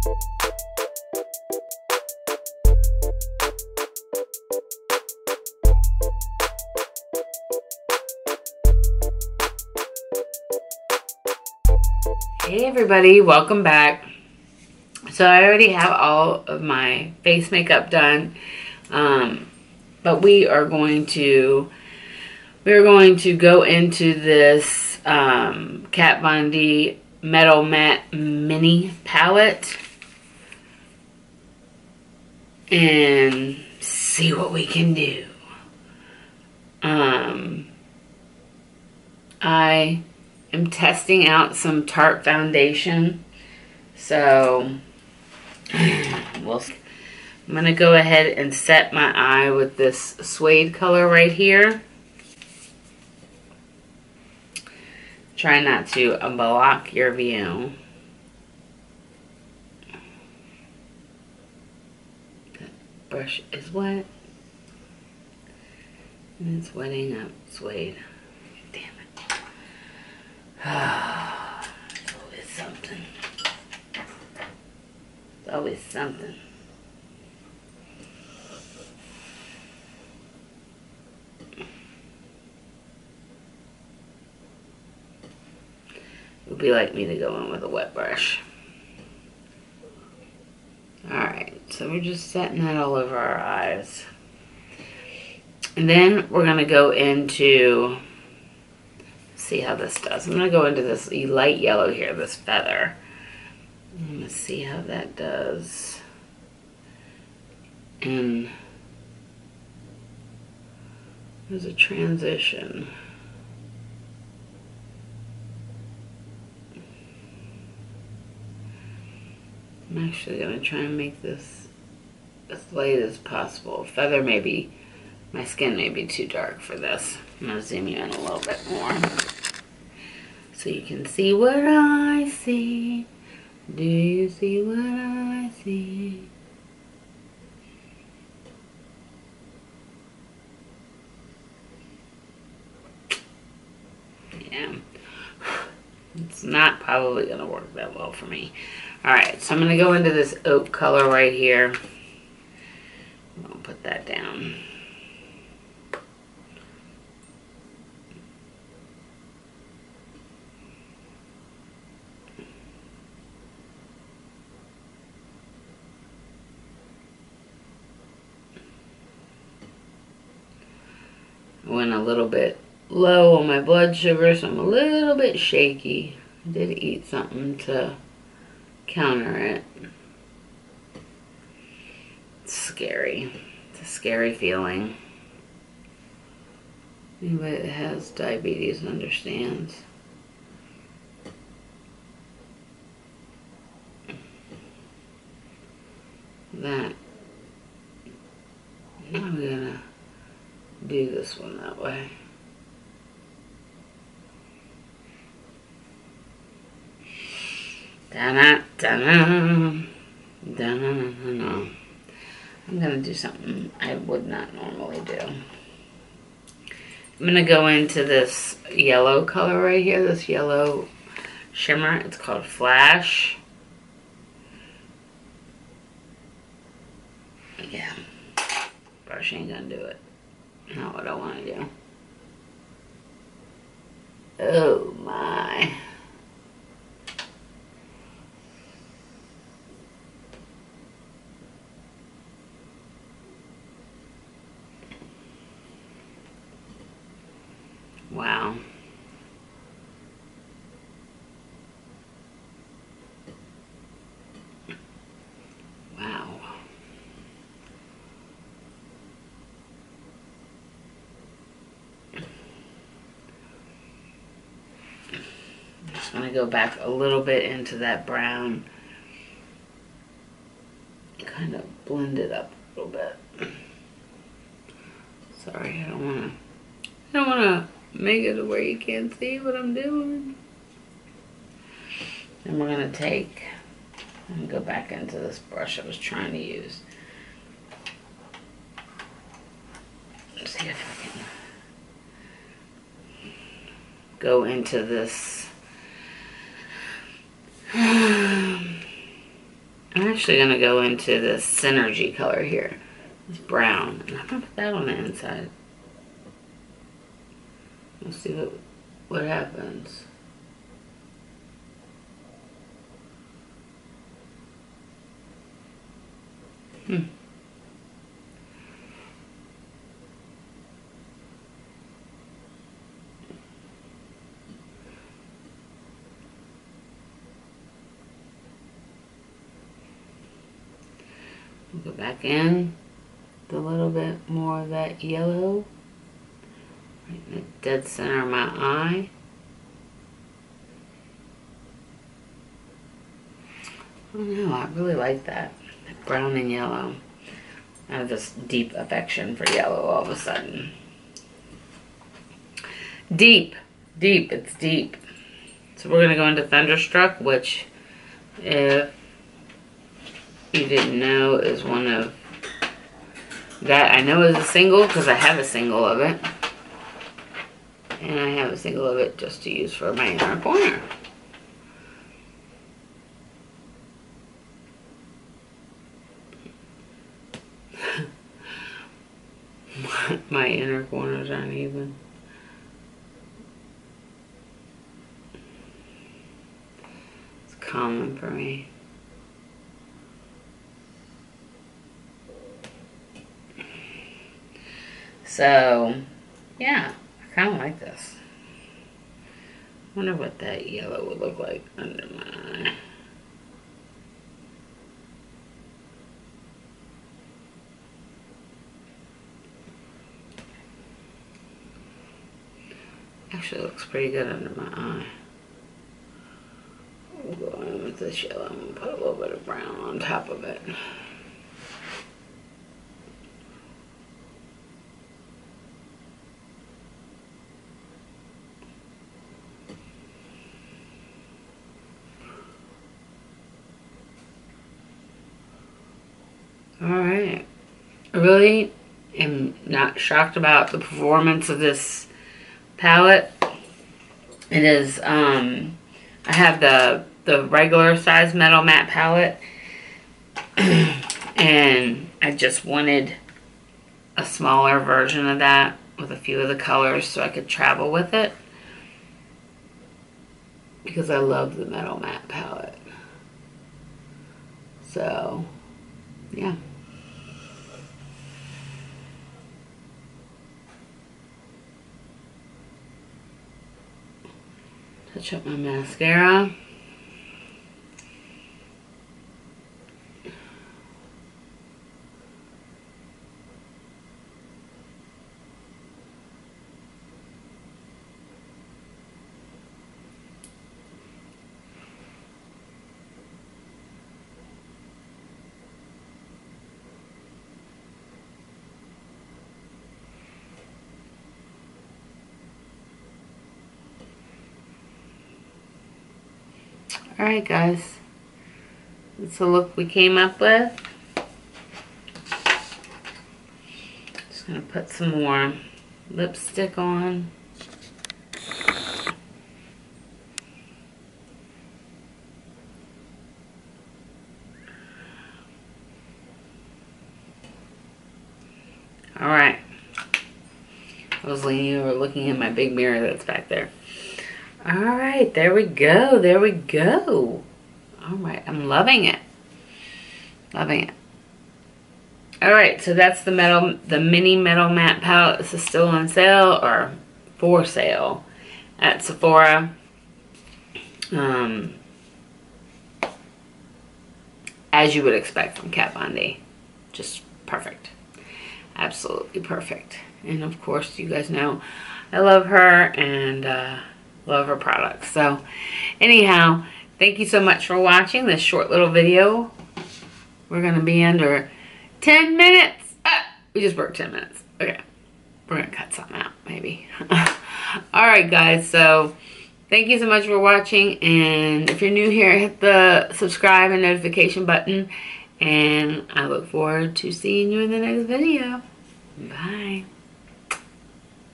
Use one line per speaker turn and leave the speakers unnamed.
Hey everybody, welcome back. So I already have all of my face makeup done, but we are going to go into this Kat Von D Metal Matte Mini Palette and see what we can do. I am testing out some Tarte foundation, so I'm going to go ahead and set my eye with this suede color right here. Try not to block your view. The brush is wet. And it's wetting up suede. Damn it. It's always something. It's always something. It would be like me to go in with a wet brush. Alright, so we're just setting that all over our eyes. And then we're going to go into, see how this does. I'm going to go into this light yellow here, this feather. I'm going to see how that does. And there's a transition. I'm actually going to try and make this as light as possible. Feather maybe. My skin may be too dark for this. I'm going to zoom you in a little bit more so you can see what I see. Do you see what I see? Yeah. It's not probably going to work that well for me. Alright, so I'm going to go into this oak color right here. I'll put that down. Went a little bit low on my blood sugar, so I'm a little bit shaky. I did eat something to counter it. It's scary. It's a scary feeling. Anybody that has diabetes understands. That. Now I'm gonna do this one that way. Da-na, da-na, da-na-na-na. I'm gonna do something I would not normally do. I'm gonna go into this yellow color right here, this yellow shimmer. It's called Flash. Yeah, brush ain't gonna do it. Not what I want to do. Oh my. Wow. Wow. I'm just going to go back a little bit into that brown. Kind of blend it up a little bit. Sorry, I don't want to make it where you can't see what I'm doing. And we're going to take and go back into this brush I was trying to use. Let's see if I can go into this I'm actually going to go into this Synergy color here. It's brown. And I'm going to put that on the inside. Let's see what happens. We'll go back in with a little bit more of that yellow right in the dead center of my eye. I don't know, I really like that. Brown and yellow. I have this deep affection for yellow all of a sudden. Deep, it's deep. So we're gonna go into Thunderstruck, which, if you didn't know, is one of that I know is a single because I have a single of it, and I have a single of it just to use for my inner corner. My inner corners aren't even. It's common for me. So, yeah, I kind of like this. I wonder what that yellow would look like under my eye. Actually looks pretty good under my eye. We'll go in with this yellow and put a little bit of brown on top of it. Alright. I really am not shocked about the performance of this palette. It is, I have the regular size Metal Matte palette, and I just wanted a smaller version of that with a few of the colors so I could travel with it, because I love the Metal Matte palette. So, yeah. Touch up my mascara. Alright guys, that's the look we came up with. Just going to put some more lipstick on. Alright. I was leaning over looking in my big mirror that's back there. Alright, there we go. There we go. Alright, I'm loving it. Loving it. Alright, so that's the mini Metal Matte palette. This is still on sale, or for sale, at Sephora. As you would expect from Kat Von D. Just perfect. Absolutely perfect. And of course, you guys know I love her and love her products. So anyhow, thank you so much for watching this short little video. We're going to be under 10 minutes. We just worked 10 minutes. Okay. We're going to cut something out, maybe. Alright guys, so thank you so much for watching. And if you're new here, hit the subscribe and notification button. And I look forward to seeing you in the next video. Bye.